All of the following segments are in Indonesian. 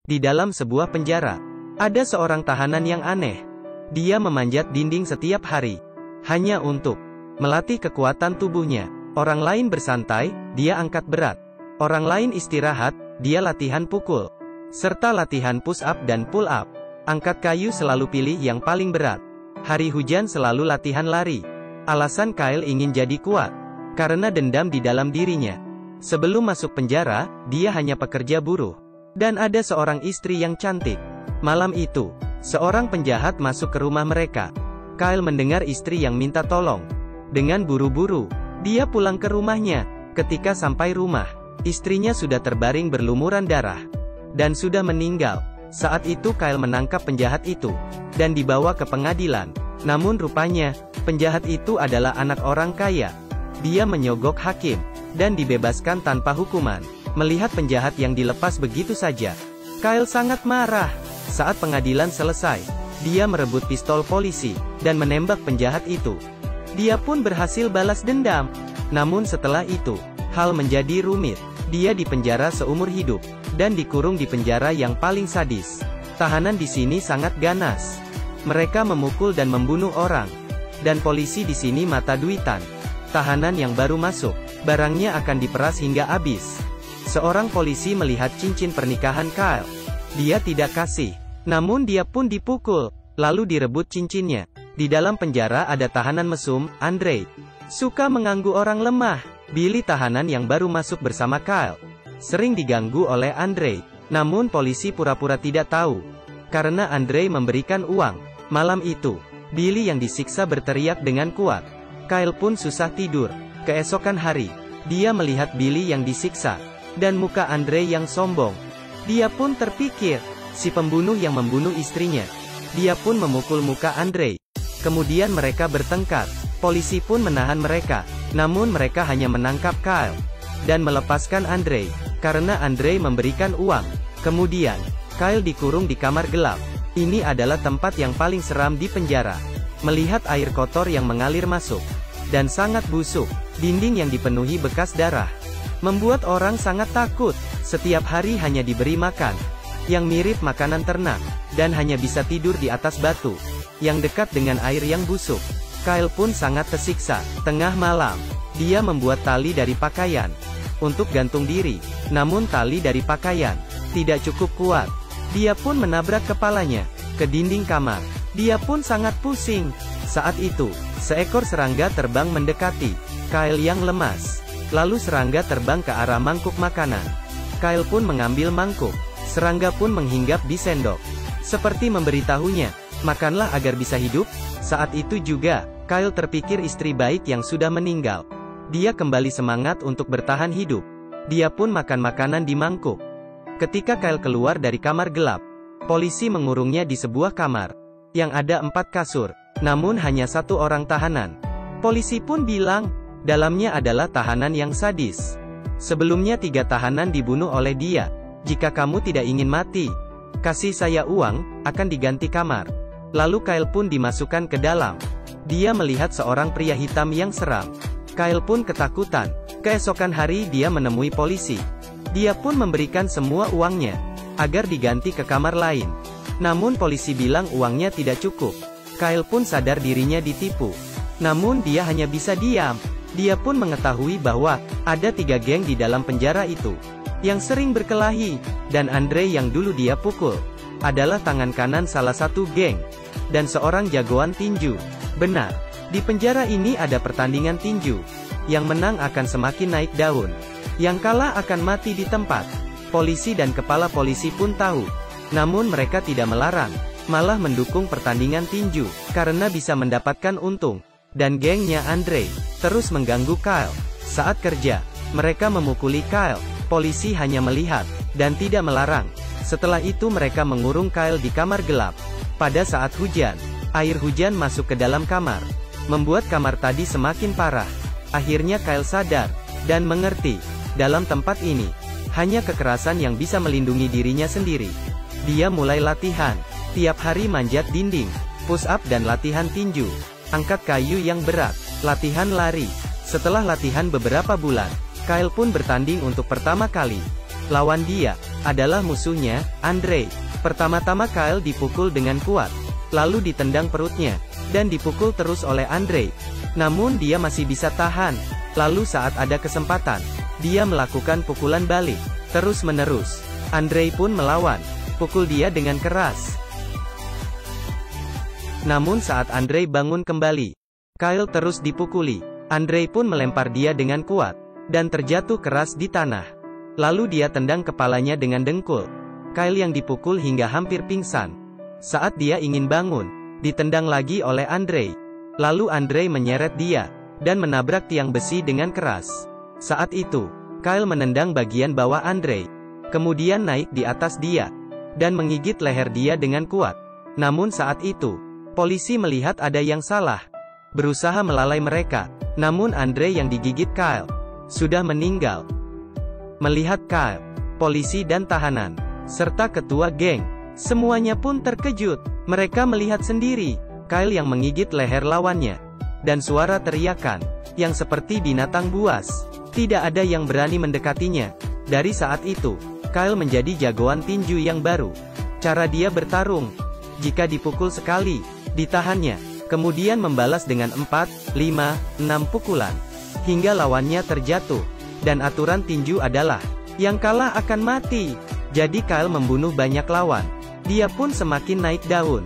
Di dalam sebuah penjara, ada seorang tahanan yang aneh. Dia memanjat dinding setiap hari, hanya untuk melatih kekuatan tubuhnya. Orang lain bersantai, dia angkat berat. Orang lain istirahat, dia latihan pukul. Serta latihan push up dan pull up. Angkat kayu selalu pilih yang paling berat. Hari hujan selalu latihan lari. Alasan Kyle ingin jadi kuat, karena dendam di dalam dirinya. Sebelum masuk penjara, dia hanya pekerja buruh. Dan ada seorang istri yang cantik. Malam itu, seorang penjahat masuk ke rumah mereka. Kyle mendengar istri yang minta tolong. Dengan buru-buru, dia pulang ke rumahnya. Ketika sampai rumah, istrinya sudah terbaring berlumuran darah dan sudah meninggal. Saat itu Kyle menangkap penjahat itu dan dibawa ke pengadilan. Namun rupanya, penjahat itu adalah anak orang kaya. Dia menyogok hakim dan dibebaskan tanpa hukuman. Melihat penjahat yang dilepas begitu saja, Kyle sangat marah. Saat pengadilan selesai, dia merebut pistol polisi dan menembak penjahat itu. Dia pun berhasil balas dendam. Namun setelah itu, hal menjadi rumit. Dia dipenjara seumur hidup dan dikurung di penjara yang paling sadis. Tahanan di sini sangat ganas. Mereka memukul dan membunuh orang. Dan polisi di sini mata duitan. Tahanan yang baru masuk, barangnya akan diperas hingga habis. Seorang polisi melihat cincin pernikahan Kyle. Dia tidak kasih. Namun dia pun dipukul, lalu direbut cincinnya. Di dalam penjara ada tahanan mesum, Andre. Suka mengganggu orang lemah. Billy tahanan yang baru masuk bersama Kyle. Sering diganggu oleh Andre. Namun polisi pura-pura tidak tahu. Karena Andre memberikan uang. Malam itu, Billy yang disiksa berteriak dengan kuat. Kyle pun susah tidur. Keesokan hari, dia melihat Billy yang disiksa. Dan muka Andre yang sombong. Dia pun terpikir, si pembunuh yang membunuh istrinya. Dia pun memukul muka Andre. Kemudian mereka bertengkar. Polisi pun menahan mereka. Namun mereka hanya menangkap Kyle dan melepaskan Andre, karena Andre memberikan uang. Kemudian, Kyle dikurung di kamar gelap. Ini adalah tempat yang paling seram di penjara. Melihat air kotor yang mengalir masuk, dan sangat busuk, dinding yang dipenuhi bekas darah, membuat orang sangat takut. Setiap hari hanya diberi makan yang mirip makanan ternak, dan hanya bisa tidur di atas batu yang dekat dengan air yang busuk. Kyle pun sangat tersiksa. Tengah malam, dia membuat tali dari pakaian untuk gantung diri. Namun tali dari pakaian tidak cukup kuat. Dia pun menabrak kepalanya ke dinding kamar. Dia pun sangat pusing. Saat itu, seekor serangga terbang mendekati Kyle yang lemas. Lalu serangga terbang ke arah mangkuk makanan. Kyle pun mengambil mangkuk. Serangga pun menghinggap di sendok, seperti memberitahunya, makanlah agar bisa hidup. Saat itu juga, Kyle terpikir istri baik yang sudah meninggal. Dia kembali semangat untuk bertahan hidup. Dia pun makan makanan di mangkuk. Ketika Kyle keluar dari kamar gelap, polisi mengurungnya di sebuah kamar yang ada 4 kasur, namun hanya 1 orang tahanan. Polisi pun bilang, dalamnya adalah tahanan yang sadis. Sebelumnya 3 tahanan dibunuh oleh dia. Jika kamu tidak ingin mati, kasih saya uang, akan diganti kamar. Lalu Kyle pun dimasukkan ke dalam. Dia melihat seorang pria hitam yang seram. Kyle pun ketakutan. Keesokan hari dia menemui polisi. Dia pun memberikan semua uangnya agar diganti ke kamar lain. Namun polisi bilang uangnya tidak cukup. Kyle pun sadar dirinya ditipu. Namun dia hanya bisa diam. Dia pun mengetahui bahwa ada 3 geng di dalam penjara itu yang sering berkelahi, dan Andre yang dulu dia pukul adalah tangan kanan salah satu geng dan seorang jagoan tinju. Benar, di penjara ini ada pertandingan tinju. Yang menang akan semakin naik daun. Yang kalah akan mati di tempat. Polisi dan kepala polisi pun tahu. Namun mereka tidak melarang, malah mendukung pertandingan tinju, karena bisa mendapatkan untung. Dan gengnya Andre terus mengganggu Kyle. Saat kerja, mereka memukuli Kyle. Polisi hanya melihat dan tidak melarang. Setelah itu mereka mengurung Kyle di kamar gelap. Pada saat hujan, air hujan masuk ke dalam kamar, membuat kamar tadi semakin parah. Akhirnya Kyle sadar dan mengerti, dalam tempat ini hanya kekerasan yang bisa melindungi dirinya sendiri. Dia mulai latihan, tiap hari manjat dinding, push up dan latihan tinju, angkat kayu yang berat, latihan lari. Setelah latihan beberapa bulan, Kyle pun bertanding untuk pertama kali. Lawan dia adalah musuhnya, Andre. Pertama-tama Kyle dipukul dengan kuat, lalu ditendang perutnya, dan dipukul terus oleh Andre. Namun dia masih bisa tahan. Lalu saat ada kesempatan, dia melakukan pukulan balik, terus-menerus. Andre pun melawan, pukul dia dengan keras. Namun saat Andre bangun kembali, Kyle terus dipukuli. Andre pun melempar dia dengan kuat, dan terjatuh keras di tanah. Lalu dia tendang kepalanya dengan dengkul. Kyle yang dipukul hingga hampir pingsan. Saat dia ingin bangun, ditendang lagi oleh Andre. Lalu Andre menyeret dia, dan menabrak tiang besi dengan keras. Saat itu, Kyle menendang bagian bawah Andre, kemudian naik di atas dia, dan menggigit leher dia dengan kuat. Namun saat itu, polisi melihat ada yang salah, berusaha melalai mereka. Namun Andre yang digigit Kyle sudah meninggal. Melihat Kyle, polisi dan tahanan, serta ketua geng, semuanya pun terkejut. Mereka melihat sendiri Kyle yang menggigit leher lawannya, dan suara teriakan yang seperti binatang buas. Tidak ada yang berani mendekatinya. Dari saat itu, Kyle menjadi jagoan tinju yang baru. Cara dia bertarung, jika dipukul sekali, ditahannya, kemudian membalas dengan 4, 5, 6 pukulan, hingga lawannya terjatuh. Dan aturan tinju adalah, yang kalah akan mati. Jadi Kyle membunuh banyak lawan. Dia pun semakin naik daun.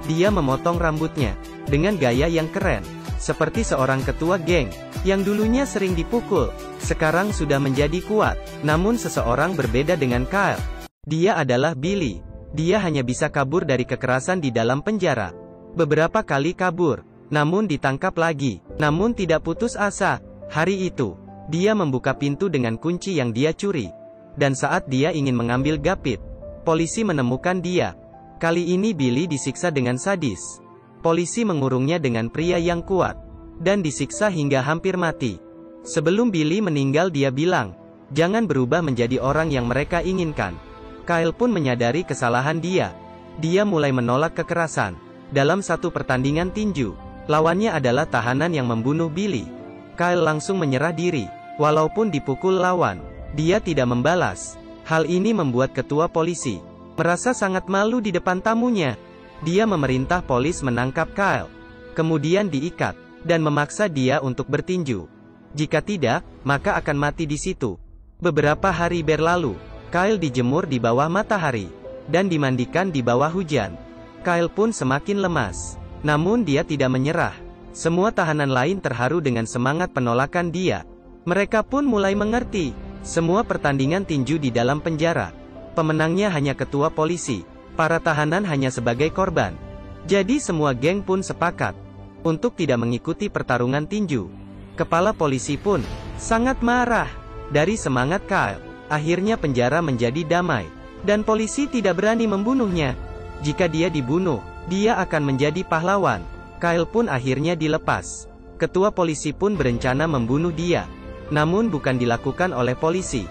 Dia memotong rambutnya, dengan gaya yang keren, seperti seorang ketua geng, yang dulunya sering dipukul, sekarang sudah menjadi kuat. Namun seseorang berbeda dengan Kyle. Dia adalah Billy. Dia hanya bisa kabur dari kekerasan di dalam penjara. Beberapa kali kabur, namun ditangkap lagi. Namun tidak putus asa. Hari itu, dia membuka pintu dengan kunci yang dia curi. Dan saat dia ingin mengambil gapit, polisi menemukan dia. Kali ini Billy disiksa dengan sadis. Polisi mengurungnya dengan pria yang kuat, dan disiksa hingga hampir mati. Sebelum Billy meninggal dia bilang, jangan berubah menjadi orang yang mereka inginkan. Kyle pun menyadari kesalahan dia. Dia mulai menolak kekerasan. Dalam satu pertandingan tinju, lawannya adalah tahanan yang membunuh Billy. Kyle langsung menyerah diri. Walaupun dipukul lawan, dia tidak membalas. Hal ini membuat ketua polisi merasa sangat malu di depan tamunya. Dia memerintah polis menangkap Kyle, kemudian diikat, dan memaksa dia untuk bertinju. Jika tidak, maka akan mati di situ. Beberapa hari berlalu, Kyle dijemur di bawah matahari, dan dimandikan di bawah hujan. Kyle pun semakin lemas. Namun dia tidak menyerah. Semua tahanan lain terharu dengan semangat penolakan dia. Mereka pun mulai mengerti. Semua pertandingan tinju di dalam penjara, pemenangnya hanya ketua polisi. Para tahanan hanya sebagai korban. Jadi semua geng pun sepakat untuk tidak mengikuti pertarungan tinju. Kepala polisi pun sangat marah. Dari semangat Kyle, akhirnya penjara menjadi damai, dan polisi tidak berani membunuhnya. Jika dia dibunuh, dia akan menjadi pahlawan. Kyle pun akhirnya dilepas. Ketua polisi pun berencana membunuh dia, namun bukan dilakukan oleh polisi.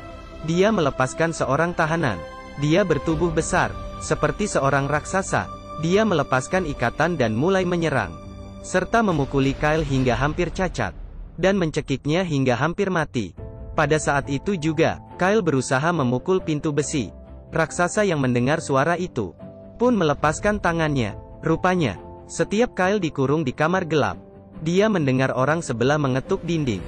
Dia melepaskan seorang tahanan. Dia bertubuh besar, seperti seorang raksasa. Dia melepaskan ikatan dan mulai menyerang, serta memukuli Kyle hingga hampir cacat, dan mencekiknya hingga hampir mati. Pada saat itu juga, Kyle berusaha memukul pintu besi. Raksasa yang mendengar suara itu pun melepaskan tangannya. Rupanya, setiap Kyle dikurung di kamar gelap, dia mendengar orang sebelah mengetuk dinding.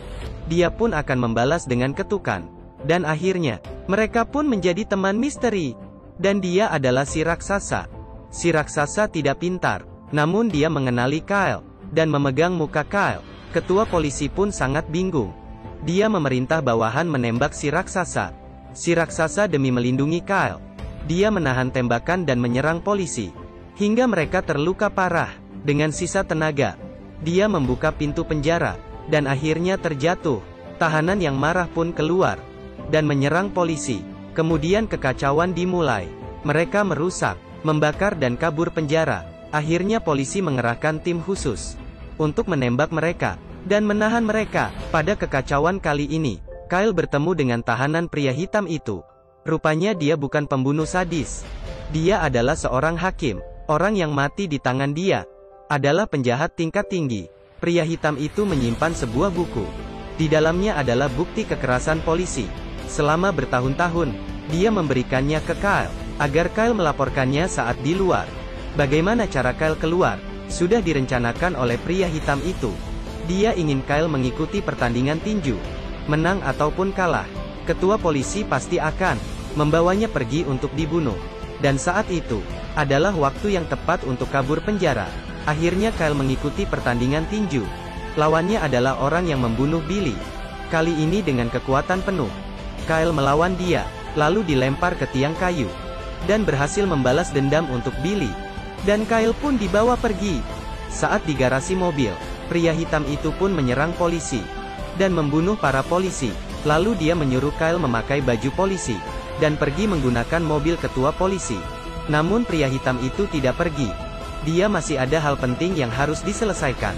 Dia pun akan membalas dengan ketukan. Dan akhirnya, mereka pun menjadi teman misteri. Dan dia adalah si raksasa. Si raksasa tidak pintar, namun dia mengenali Kyle, dan memegang muka Kyle. Ketua polisi pun sangat bingung. Dia memerintah bawahan menembak si raksasa. Si raksasa demi melindungi Kyle, dia menahan tembakan dan menyerang polisi, hingga mereka terluka parah. Dengan sisa tenaga, dia membuka pintu penjara, dan akhirnya terjatuh. Tahanan yang marah pun keluar, dan menyerang polisi. Kemudian kekacauan dimulai. Mereka merusak, membakar dan kabur penjara. Akhirnya polisi mengerahkan tim khusus untuk menembak mereka, dan menahan mereka. Pada kekacauan kali ini, Kyle bertemu dengan tahanan pria hitam itu. Rupanya dia bukan pembunuh sadis. Dia adalah seorang hakim. Orang yang mati di tangan dia adalah penjahat tingkat tinggi. Pria hitam itu menyimpan sebuah buku. Di dalamnya adalah bukti kekerasan polisi selama bertahun-tahun. Dia memberikannya ke Kyle, agar Kyle melaporkannya saat di luar. Bagaimana cara Kyle keluar? Sudah direncanakan oleh pria hitam itu. Dia ingin Kyle mengikuti pertandingan tinju. Menang ataupun kalah, ketua polisi pasti akan membawanya pergi untuk dibunuh. Dan saat itu adalah waktu yang tepat untuk kabur penjara. Akhirnya Kyle mengikuti pertandingan tinju. Lawannya adalah orang yang membunuh Billy. Kali ini dengan kekuatan penuh. Kyle melawan dia, lalu dilempar ke tiang kayu. Dan berhasil membalas dendam untuk Billy. Dan Kyle pun dibawa pergi. Saat di garasi mobil, pria hitam itu pun menyerang polisi. Dan membunuh para polisi. Lalu dia menyuruh Kyle memakai baju polisi. Dan pergi menggunakan mobil ketua polisi. Namun pria hitam itu tidak pergi. Dia masih ada hal penting yang harus diselesaikan.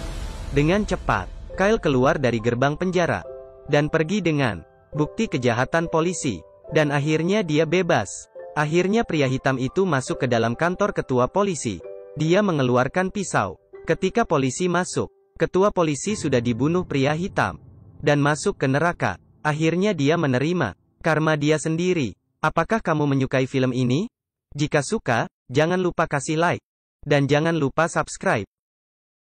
Dengan cepat, Kyle keluar dari gerbang penjara. Dan pergi dengan bukti kejahatan polisi. Dan akhirnya dia bebas. Akhirnya pria hitam itu masuk ke dalam kantor ketua polisi. Dia mengeluarkan pisau. Ketika polisi masuk, ketua polisi sudah dibunuh pria hitam. Dan masuk ke neraka. Akhirnya dia menerima karma dia sendiri. Apakah kamu menyukai film ini? Jika suka, jangan lupa kasih like. Dan jangan lupa subscribe.